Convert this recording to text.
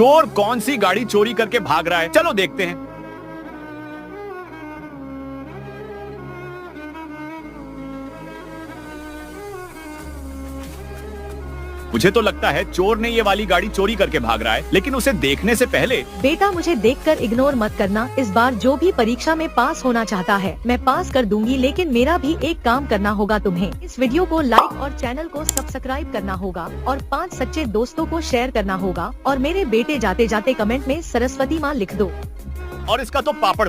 चोर कौन सी गाड़ी चोरी करके भाग रहा है, चलो देखते हैं। मुझे तो लगता है चोर ने ये वाली गाड़ी चोरी करके भाग रहा है, लेकिन उसे देखने से पहले। बेटा मुझे देखकर इग्नोर मत करना। इस बार जो भी परीक्षा में पास होना चाहता है मैं पास कर दूंगी, लेकिन मेरा भी एक काम करना होगा तुम्हें। इस वीडियो को लाइक और चैनल को सब्सक्राइब करना होगा और 5 सच्चे दोस्तों को शेयर करना होगा और मेरे बेटे जाते जाते कमेंट में सरस्वती माँ लिख दो। और इसका तो पापड़ बन